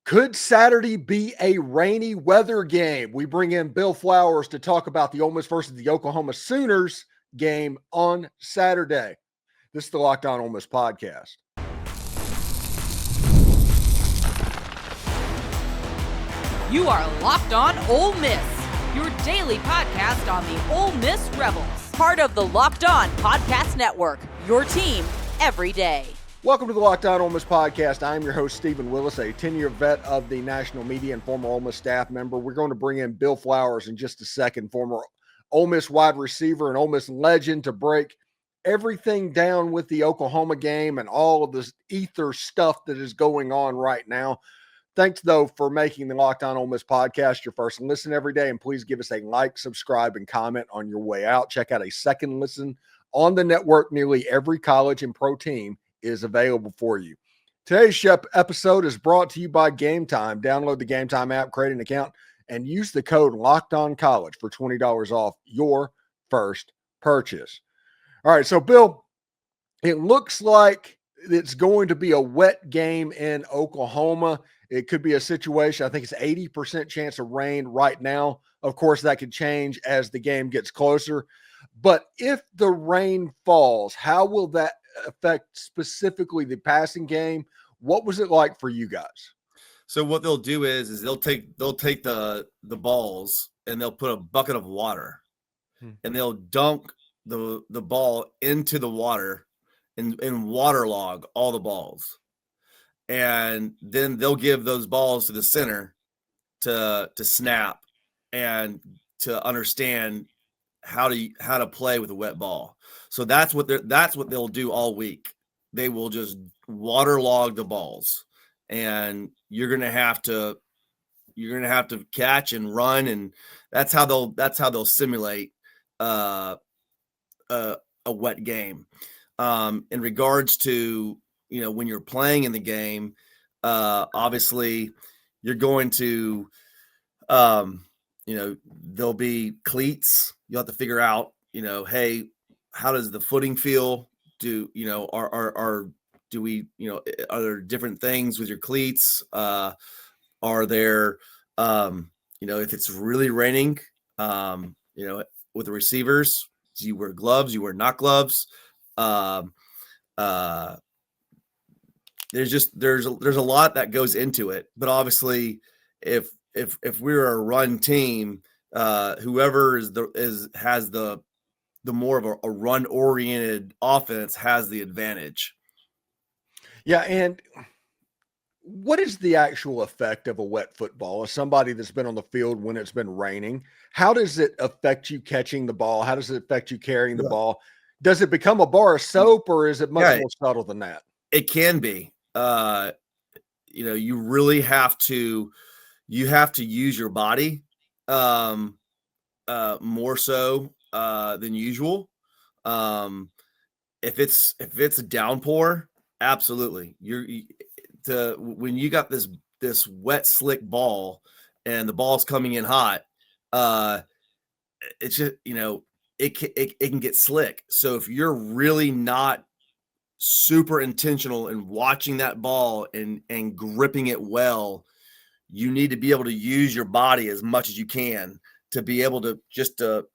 Could Saturday be a rainy weather game? We bring in Bill Flowers to talk about the Ole Miss versus the Oklahoma Sooners game on Saturday. This is the Locked On Ole Miss podcast. You are Locked On Ole Miss, your daily podcast on the Ole Miss Rebels. Part of the Locked On Podcast Network, your team every day. Welcome to the Locked On Ole Miss podcast. I'm your host, Stephen Willis, a 10-year vet of the national media and former Ole Miss staff member. We're going to bring in Bill Flowers in just a second, former Ole Miss wide receiver and Ole Miss legend, to break everything down with the Oklahoma game and all of this ether stuff that is going on right now. Thanks, though, for making the Locked On Ole Miss podcast your first listen every day. And please give us a like, subscribe, and comment on your way out. Check out a second listen on the network. Nearly every college and pro team is available for you. Today's episode is brought to you by Game Time. Download the Game Time app, create an account, and use the code LOCKEDONCollege for $20 off your first purchase. All right, so Bill, it looks like it's going to be a wet game in Oklahoma. It could be a situation, I think it's 80% chance of rain right now. Of course, that could change as the game gets closer. But if the rain falls, how will that affect specifically the passing game? What was it like for you guys? So what they'll do is they'll take the balls and they'll put a bucket of water and they'll dunk the ball into the water and waterlog all the balls. And then they'll give those balls to the center to snap and to understand how to play with a wet ball. So that's what they'll do all week. They will just waterlog the balls, and you're gonna have to catch and run, and that's how they'll simulate a wet game. In regards to when you're playing in the game, obviously you're going to there'll be cleats. You'll have to figure out, hey, how does the footing feel? Are there different things with your cleats? Are there, if it's really raining, with the receivers, do you wear gloves? You wear not gloves? There's a lot that goes into it, but obviously if we're a run team, whoever has the more of a run-oriented offense has the advantage. Yeah, and what is the actual effect of a wet football? As somebody that's been on the field when it's been raining, how does it affect you catching the ball? How does it affect you carrying the ball? Does it become a bar of soap, or is it much more subtle than that? It can be. You really have to use your body more so than usual. If it's a downpour, absolutely. When you got this wet slick ball and the ball's coming in hot, it's just it can get slick. So if you're really not super intentional in watching that ball and gripping it well, you need to be able to use your body as much as you can to be able to just to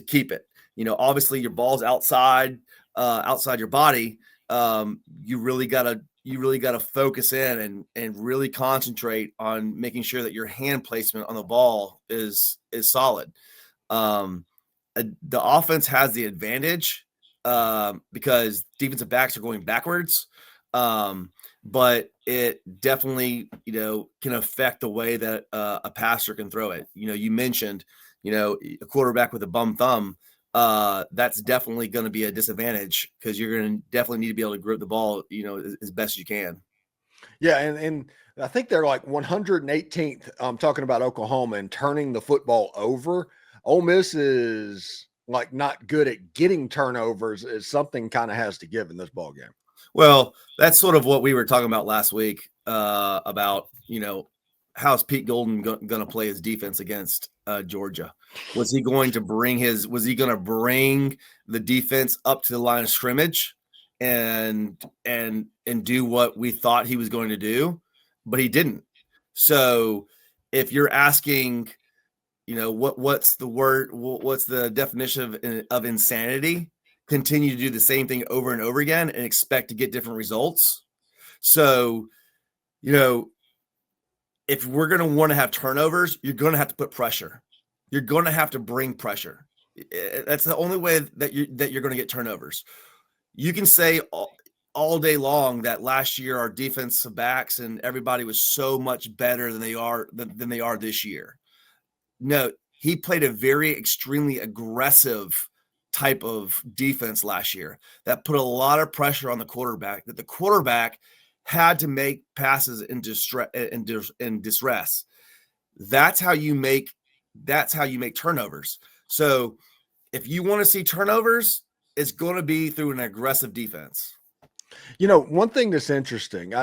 keep it. Obviously your ball's outside your body. You really gotta focus in and really concentrate on making sure that your hand placement on the ball is solid. The offense has the advantage because defensive backs are going backwards. But it definitely, can affect the way that a passer can throw it. You mentioned, a quarterback with a bum thumb, that's definitely going to be a disadvantage because you're going to definitely need to be able to grip the ball, as best as you can. Yeah, and I think they're like 118th, talking about Oklahoma and turning the football over. Ole Miss is like not good at getting turnovers. Is something kind of has to give in this ball game. Well, that's sort of what we were talking about last week about, how's Pete Golden going to play his defense against Georgia? Was he going to bring the defense up to the line of scrimmage and do what we thought he was going to do? But he didn't. So if you're asking, what's the definition of insanity? Continue to do the same thing over and over again and expect to get different results. So, if we're going to want to have turnovers, you're going to have to put pressure. You're going to have to bring pressure. That's the only way that you're going to get turnovers. You can say all day long that last year our defensive backs and everybody was so much better than they are this year. No, he played a very extremely aggressive type of defense last year that put a lot of pressure on the quarterback, that the quarterback had to make passes in distress. That's how you make turnovers. So if you want to see turnovers, it's going to be through an aggressive defense. One thing that's interesting,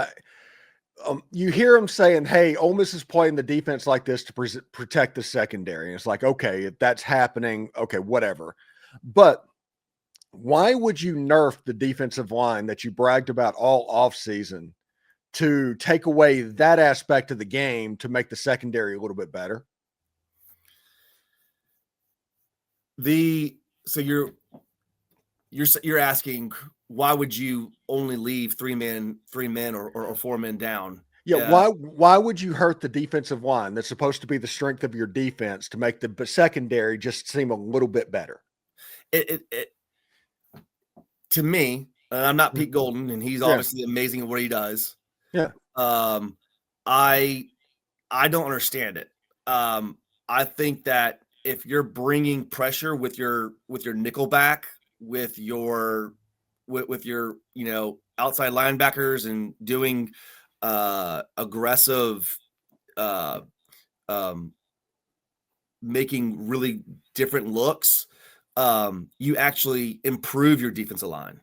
you hear him saying, hey, Ole Miss is playing the defense like this to protect the secondary. And it's like, okay, if that's happening, okay, whatever. But why would you nerf the defensive line that you bragged about all offseason to take away that aspect of the game to make the secondary a little bit better? So you're asking, why would you only leave three men or 4 men down? Yeah. Why would you hurt the defensive line that's supposed to be the strength of your defense to make the secondary just seem a little bit better? To me, I'm not Pete Golden, and he's obviously amazing at what he does. Yeah. I don't understand it. I think that if you're bringing pressure with your nickel back, with your outside linebackers and doing aggressive, making really different looks, you actually improve your defensive line,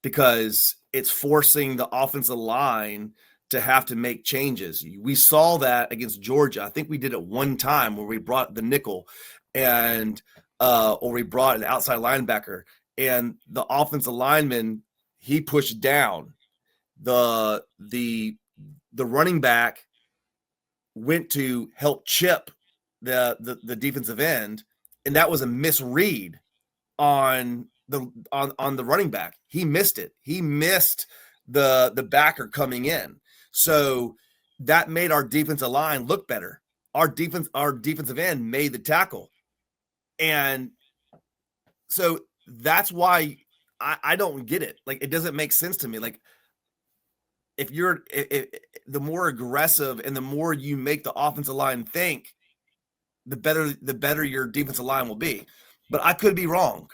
because it's forcing the offensive line to have to make changes. We saw that against Georgia. I think we did it one time where we brought the nickel or we brought an outside linebacker, and the offensive lineman, he pushed down. The running back went to help chip the defensive end, and that was a misread on the running back. He missed it. He missed the backer coming in. So that made our defensive line look better. Our defensive end made the tackle. And so that's why I don't get it. Like, it doesn't make sense to me. Like, if the more aggressive and the more you make the offensive line think, the better your defensive line will be. But I could be wrong.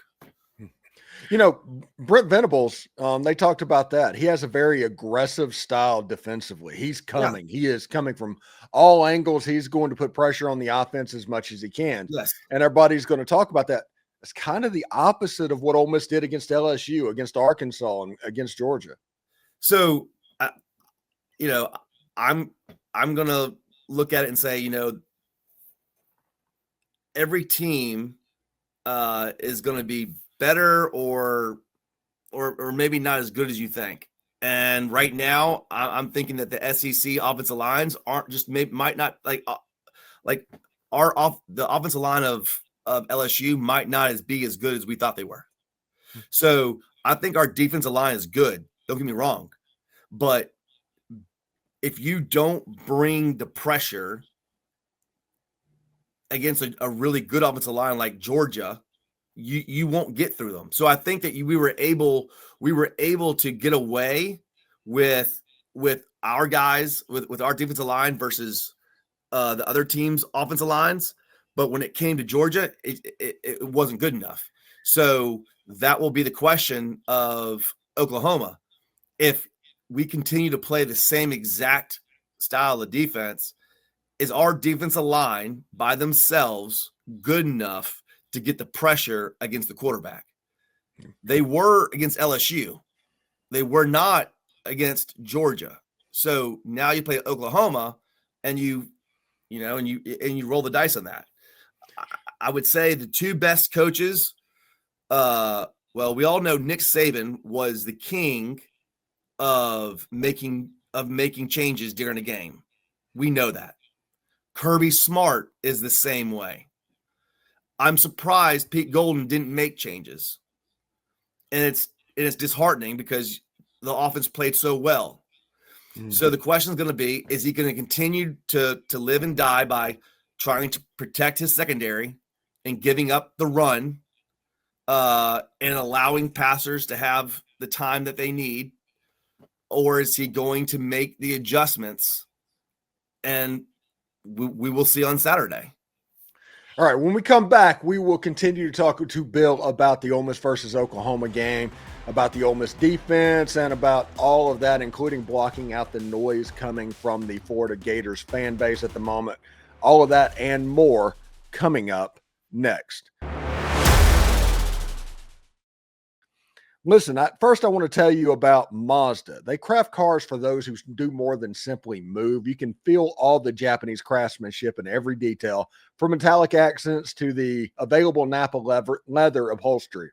Brent Venables, they talked about that. He has a very aggressive style defensively. He's coming. Yeah. He is coming from all angles. He's going to put pressure on the offense as much as he can. Yes. And everybody's going to talk about that. It's kind of the opposite of what Ole Miss did against LSU, against Arkansas, and against Georgia. So, I'm going to look at it and say, every team is going to be better or maybe not as good as you think. And right now, I'm thinking that the SEC offensive lines aren't just might not the offensive line of LSU might not be as good as we thought they were. So I think our defensive line is good. Don't get me wrong, but if you don't bring the pressure against a really good offensive line like Georgia, you won't get through them. So I think that we were able to get away with our guys, with our defensive line versus the other team's offensive lines. But when it came to Georgia, it wasn't good enough. So that will be the question of Oklahoma. If we continue to play the same exact style of defense, is our defensive line by themselves good enough to get the pressure against the quarterback? They were against LSU. They were not against Georgia. So now you play Oklahoma and you roll the dice on that. I would say the two best coaches, we all know Nick Saban was the king of making changes during a game. We know that. Kirby Smart is the same way. I'm surprised Pete Golden didn't make changes. And it's disheartening because the offense played so well. Mm-hmm. So the question is going to be, is he going to continue to live and die by trying to protect his secondary and giving up the run and allowing passers to have the time that they need? Or is he going to make the adjustments? And we will see on Saturday. All right, when we come back, we will continue to talk to Bill about the Ole Miss versus Oklahoma game, about the Ole Miss defense, and about all of that, including blocking out the noise coming from the Florida Gators fan base at the moment. All of that and more coming up next. Listen, first I want to tell you about Mazda. They craft cars for those who do more than simply move. You can feel all the Japanese craftsmanship in every detail, from metallic accents to the available Napa leather upholstery.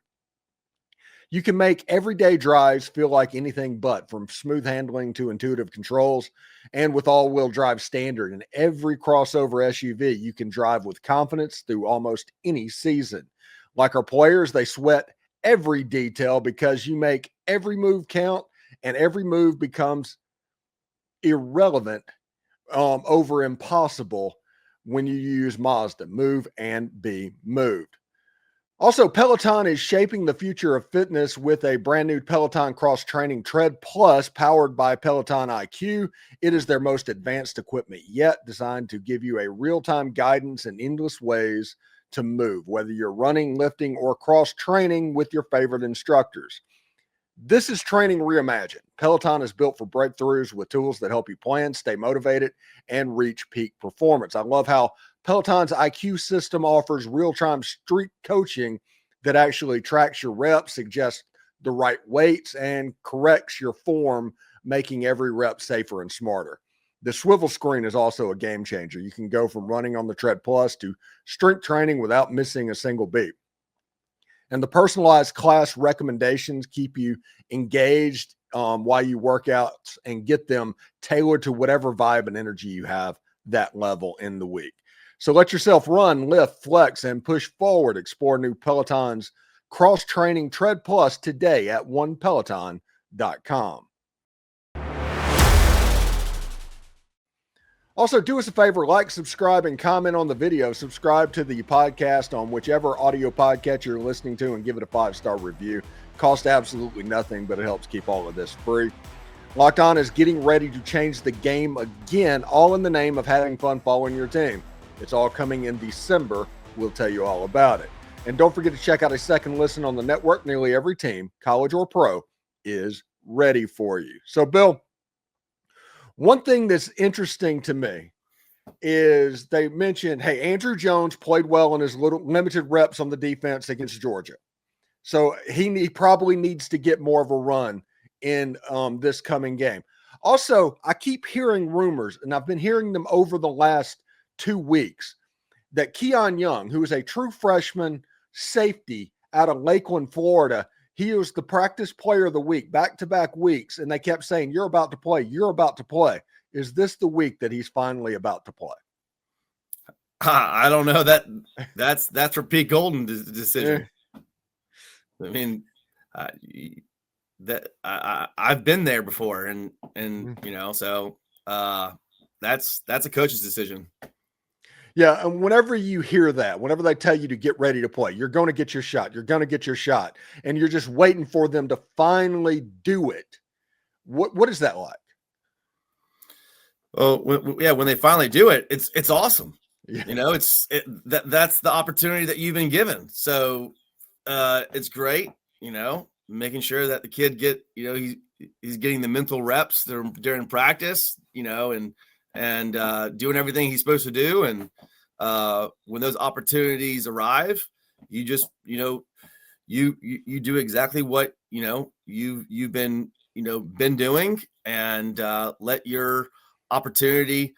You can make everyday drives feel like anything but, from smooth handling to intuitive controls. And with all-wheel drive standard in every crossover SUV, you can drive with confidence through almost any season. Like our players, they sweat every detail because you make every move count, and every move becomes irrelevant over impossible when you use Mazda. Move and be moved. Also, Peloton is shaping the future of fitness with a brand new Peloton cross-training Tread Plus powered by Peloton IQ. It is their most advanced equipment yet, designed to give you a real-time guidance and endless ways to move, whether you're running, lifting, or cross-training with your favorite instructors. This is training reimagined. Peloton is built for breakthroughs with tools that help you plan, stay motivated, and reach peak performance. I love how Peloton's IQ system offers real-time streak coaching that actually tracks your reps, suggests the right weights, and corrects your form, making every rep safer and smarter. The swivel screen is also a game changer. You can go from running on the Tread Plus to strength training without missing a single beat. And the personalized class recommendations keep you engaged while you work out and get them tailored to whatever vibe and energy you have that level in the week. So let yourself run, lift, flex, and push forward. Explore new Peloton's cross-training Tread Plus today at onepeloton.com. Also, do us a favor, like, subscribe, and comment on the video. Subscribe to the podcast on whichever audio podcast you're listening to and give it a 5-star review. Costs absolutely nothing, but it helps keep all of this free. Locked On is getting ready to change the game again, all in the name of having fun following your team. It's all coming in December. We'll tell you all about it. And don't forget to check out a second listen on the network. Nearly every team, college or pro, is ready for you. So, Bill, one thing that's interesting to me is they mentioned, hey, Andrew Jones played well in his limited reps on the defense against Georgia. So he probably needs to get more of a run in this coming game. Also, I keep hearing rumors, and I've been hearing them over the last 2 weeks, that Keon Young, who is a true freshman safety out of Lakeland, Florida, he was the practice player of the week, back-to-back weeks, and they kept saying, you're about to play, you're about to play. Is this the week that he's finally about to play? I don't know. That's for Pete Golden's decision. I mean, I've been there before, and you know, so that's a coach's decision. Yeah, and whenever you hear that, whenever they tell you to get ready to play, you're going to get your shot. You're going to get your shot, and you're just waiting for them to finally do it. What is that like? Well, when they finally do it, it's awesome. Yeah. You know, that's the opportunity that you've been given. So it's great. You know, making sure that the kid he's getting the mental reps during practice. You know, and doing everything he's supposed to do. And when those opportunities arrive, you just, you do exactly what, you've been doing, and let your opportunity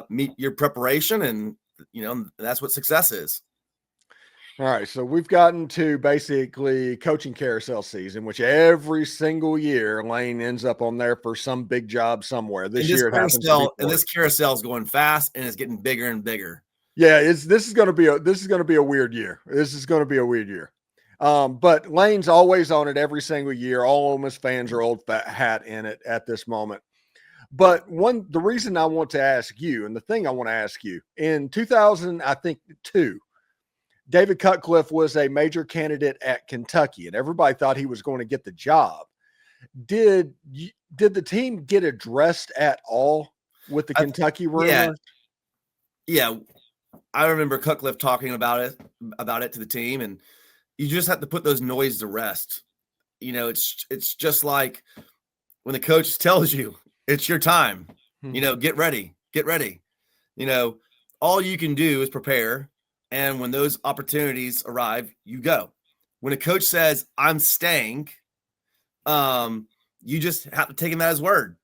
meet your preparation. And, that's what success is. All right, so we've gotten to basically coaching carousel season, which every single year Lane ends up on there for some big job somewhere. This year it happens to be This carousel is going fast and it's getting bigger and bigger. Yeah, this is going to be a weird year. This is going to be a weird year. But Lane's always on it every single year. All Ole Miss fans are old fat hat in it at this moment. But the reason I want to ask you, and the thing I want to ask you, in 2000, I think 2, David Cutcliffe was a major candidate at Kentucky, and everybody thought he was going to get the job. Did the team get addressed at all with the Kentucky rumor? Yeah. I remember Cutcliffe talking about it to the team, and you just have to put those noises to rest. You know, it's just like when the coach tells you it's your time, you know, get ready. You know, all you can do is prepare. And when those opportunities arrive, you go. When a coach says, I'm staying, you just have to take him at his word.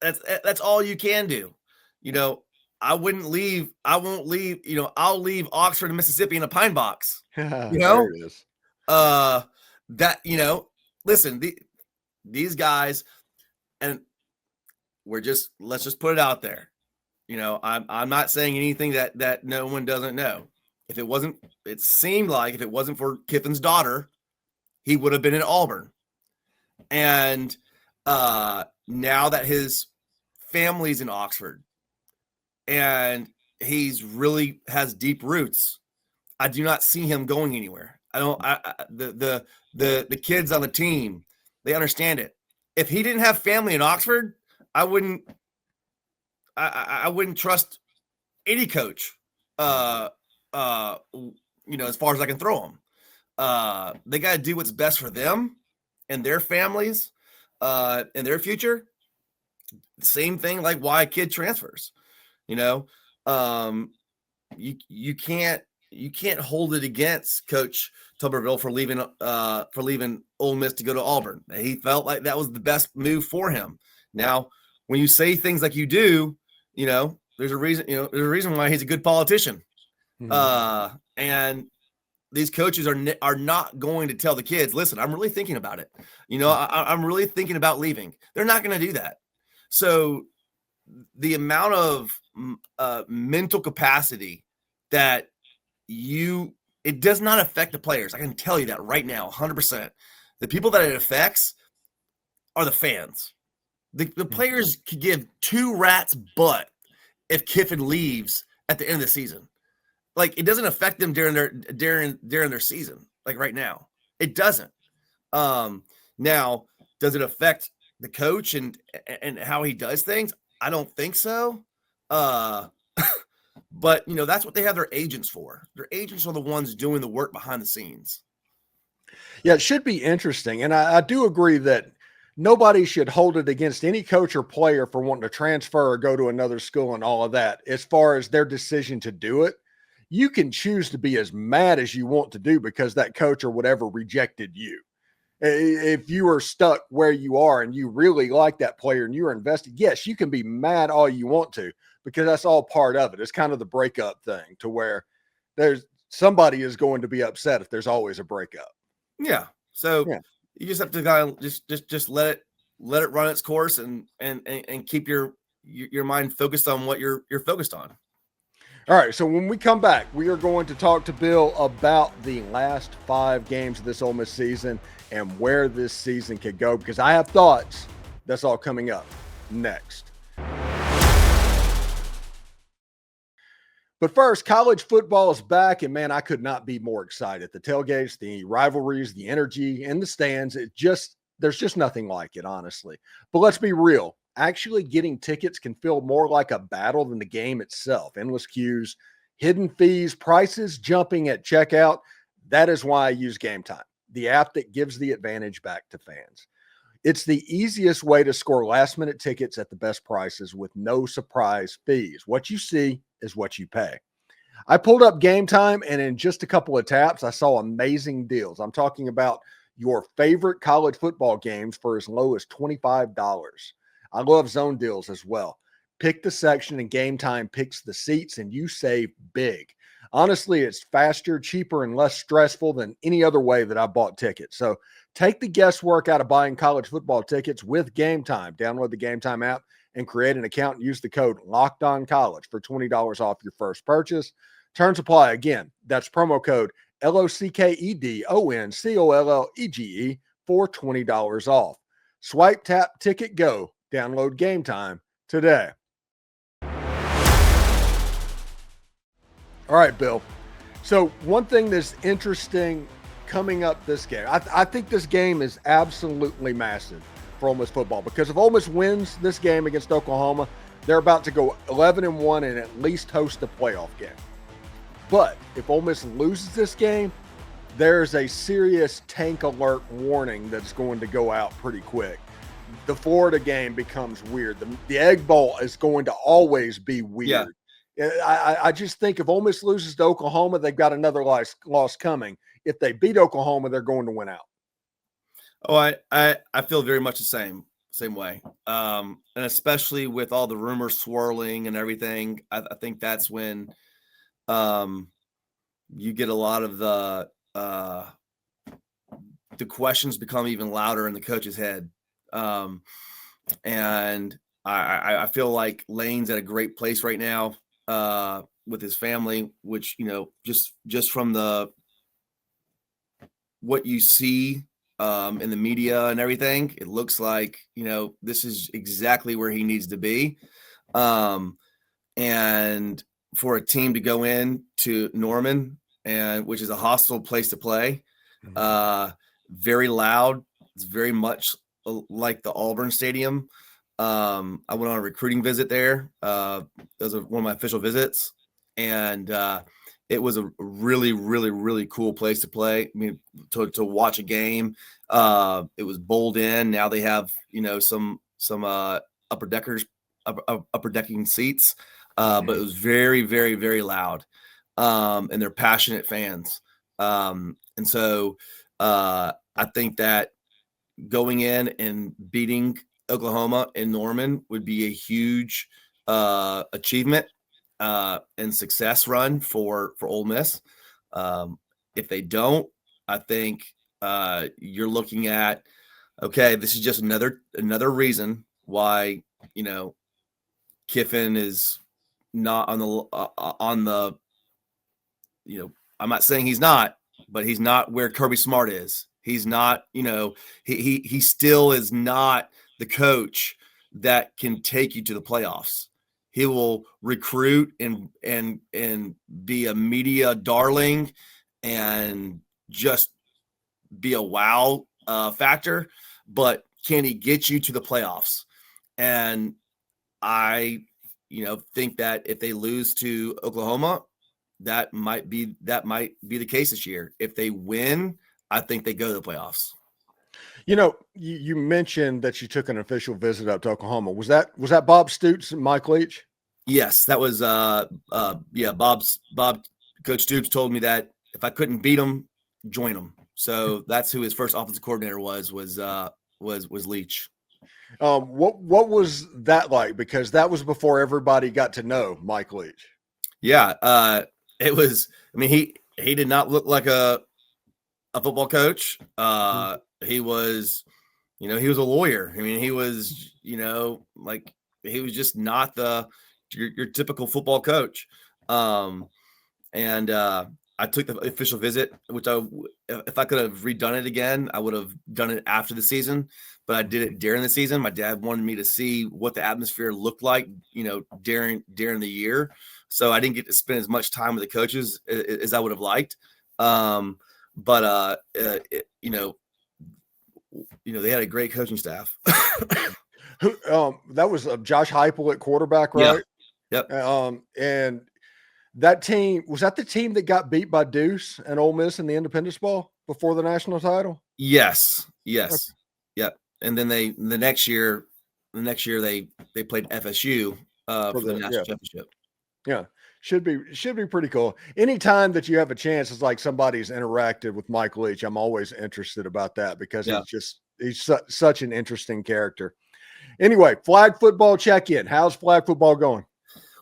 That's all you can do. You know, I won't leave, you know, I'll leave Oxford and Mississippi in a pine box. You know, there it is. That, you know, listen, these guys, and let's just put it out there. You know, I'm not saying anything that no one doesn't know. It seemed like if it wasn't for Kiffin's daughter, he would have been in Auburn. And now that his family's in Oxford and he's really has deep roots, I do not see him going anywhere. The kids on the team, they understand it. If he didn't have family in Oxford, I wouldn't trust any coach, you know, as far as I can throw them. They got to do what's best for them and their families, and their future. Same thing like why a kid transfers, you know. You can't hold it against Coach Tuberville for leaving Ole Miss to go to Auburn. He felt like that was the best move for him. Now, when you say things like you do, you know, there's a reason why he's a good politician. And these coaches are not going to tell the kids, listen, I'm really thinking about it. You know, I'm really thinking about leaving. They're not going to do that. So the amount of mental capacity that it does not affect the players. I can tell you that right now, 100%. The people that it affects are the fans. The players could give two rats butt if Kiffin leaves at the end of the season. Like, it doesn't affect them during their season. Like right now, it doesn't. Now, does it affect the coach and how he does things? I don't think so. But you know, that's what they have their agents for. Their agents are the ones doing the work behind the scenes. Yeah, it should be interesting. And I do agree that nobody should hold it against any coach or player for wanting to transfer or go to another school and all of that. As far as their decision to do it, you can choose to be as mad as you want to do because that coach or whatever rejected you. If you are stuck where you are and you really like that player and you're invested, yes, you can be mad all you want to because that's all part of it. It's kind of the breakup thing to where somebody is going to be upset if there's always a breakup. Yeah. So you just have to kind of just let it run its course and keep your mind focused on what you're focused on. All right, so when we come back, we are going to talk to Bill about the last 5 games of this Ole Miss season and where this season could go, because I have thoughts. That's all coming up next. But first, college football is back, and man, I could not be more excited. The tailgates, the rivalries, the energy in the stands, there's just nothing like it, honestly. But let's be real. Actually getting tickets can feel more like a battle than the game itself. Endless queues, hidden fees, prices jumping at checkout. That is why I use Game Time, the app that gives the advantage back to fans. It's the easiest way to score last-minute tickets at the best prices with no surprise fees. What you see is what you pay. I pulled up Game Time, and in just a couple of taps, I saw amazing deals. I'm talking about your favorite college football games for as low as $25. I love zone deals as well. Pick the section and Game Time picks the seats and you save big. Honestly, it's faster, cheaper, and less stressful than any other way that I bought tickets. So take the guesswork out of buying college football tickets with Game Time. Download the Game Time app and create an account and use the code LOCKEDONCollege for $20 off your first purchase. Terms apply. Again, that's promo code LOCKEDONCOLLEGE for $20 off. Swipe, tap, ticket, go. Download Game Time today. All right, Bill. So one thing that's interesting coming up this game, I think this game is absolutely massive for Ole Miss football, because if Ole Miss wins this game against Oklahoma, they're about to go 11-1 and at least host a playoff game. But if Ole Miss loses this game, there's a serious tank alert warning that's going to go out pretty quick. The Florida game becomes weird. The Egg Bowl is going to always be weird. Yeah. I just think if Ole Miss loses to Oklahoma, they've got another loss coming. If they beat Oklahoma, they're going to win out. Oh, I feel very much the same way. And especially with all the rumors swirling and everything, I think that's when you get a lot of the questions become even louder in the coach's head. And I feel like Lane's at a great place right now with his family, which, just from what you see in the media and everything, it looks like, this is exactly where he needs to be. And for a team to go in to Norman, which is a hostile place to play, very loud. It's very much like the Auburn Stadium. I went on a recruiting visit there. That was one of my official visits. And it was a really, really, really cool place to play. I mean, to watch a game. It was bowled in. Now they have, some upper decking seats. But it was very, very, very loud. And they're passionate fans. And so I think that going in and beating Oklahoma and Norman would be a huge achievement and success run for Ole Miss. If they don't, I think you're looking at, okay, this is just another reason why, Kiffin is not on the I'm not saying he's not, but he's not where Kirby Smart is. He's not, he still is not the coach that can take you to the playoffs. He will recruit and be a media darling and just be a wow factor, but can he get you to the playoffs? And I, think that if they lose to Oklahoma, that might be the case this year. If they win, I think they go to the playoffs. You mentioned that you took an official visit up to Oklahoma. Was that Bob Stoops and Mike Leach? Yes, that was Bob. Coach Stoops told me that if I couldn't beat him, join him. So that's who his first offensive coordinator was Leach. What was that like? Because that was before everybody got to know Mike Leach. Yeah, it was. I mean, he did not look like a football coach. He was, he was a lawyer. I mean, he was, like he was just not your typical football coach. And I took the official visit, which if I could have redone it again, I would have done it after the season, but I did it during the season. My dad wanted me to see what the atmosphere looked like, during the year. So I didn't get to spend as much time with the coaches as I would have liked. But they had a great coaching staff. That was Josh Heupel at quarterback, right? Yeah. Yep. And that team, was that the team that got beat by Deuce and Ole Miss in the Independence Bowl before the national title? Yes. Okay. Yep. And then the next year they played FSU for the national championship. Yeah. Should be pretty cool. Anytime that you have a chance, it's like somebody's interacted with Mike Leach. I'm always interested about that because he's such an interesting character. Anyway, flag football check-in. How's flag football going?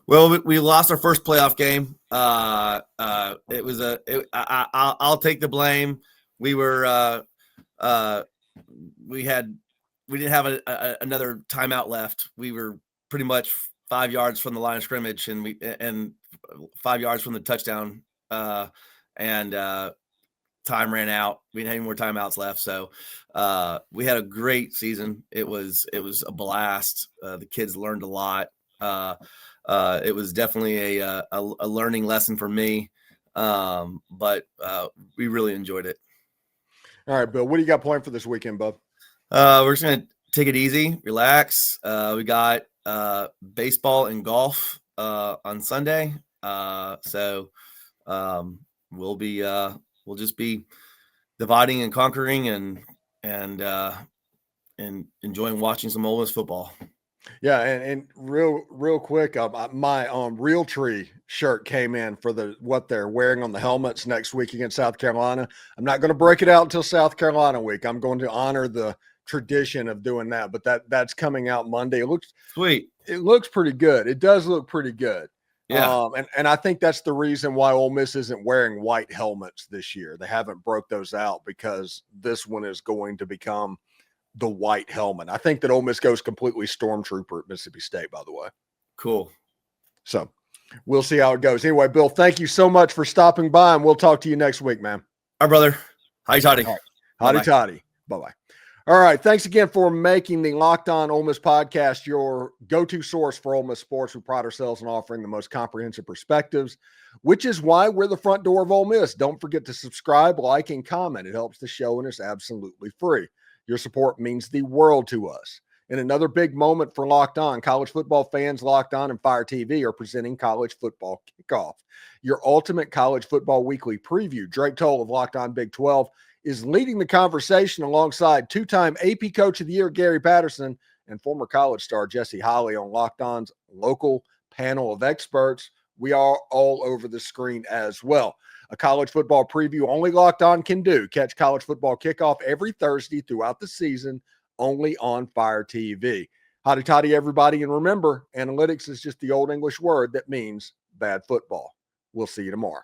Well, we lost our first playoff game. It was I'll take the blame. We were we didn't have another timeout left. We were pretty much 5 yards from the line of scrimmage, and 5 yards from the touchdown. And time ran out. We didn't have any more timeouts left. So we had a great season. It was a blast. The kids learned a lot. It was definitely a learning lesson for me. But we really enjoyed it. All right, Bill, what do you got planned for this weekend, bub? We're just going to take it easy, relax. We got baseball and golf on Sunday. So we'll just be dividing and conquering and enjoying watching some Ole Miss football. Yeah, and real quick, my Real Tree shirt came in for what they're wearing on the helmets next week against South Carolina. I'm not going to break it out until South Carolina week. I'm going to honor the tradition of doing that, but that's coming out Monday. It looks sweet. It looks pretty good. It does look pretty good. Yeah. And I think that's the reason why Ole Miss isn't wearing white helmets this year. They haven't broke those out because this one is going to become the white helmet. I think that Ole Miss goes completely stormtrooper at Mississippi State, by the way. Cool. So we'll see how it goes. Anyway, Bill, thank you so much for stopping by, and we'll talk to you next week, man. Our brother. Howdy toddy. Right. Howdy toddy. Bye-bye. All right. Thanks again for making the Locked On Ole Miss podcast your go-to source for Ole Miss sports. We pride ourselves on offering the most comprehensive perspectives, which is why we're the front door of Ole Miss. Don't forget to subscribe, like, and comment. It helps the show, and it's absolutely free. Your support means the world to us. In another big moment for Locked On, college football fans, Locked On and Fire TV are presenting College Football Kickoff, your ultimate college football weekly preview. Drake Toll of Locked On Big 12 is leading the conversation alongside two-time AP Coach of the Year Gary Patterson and former college star Jesse Holley on Locked On's local panel of experts. We are all over the screen as well. A college football preview only Locked On can do. Catch College Football Kickoff every Thursday throughout the season, only on Fire TV. Howdy toddy, everybody. And remember, analytics is just the old English word that means bad football. We'll see you tomorrow.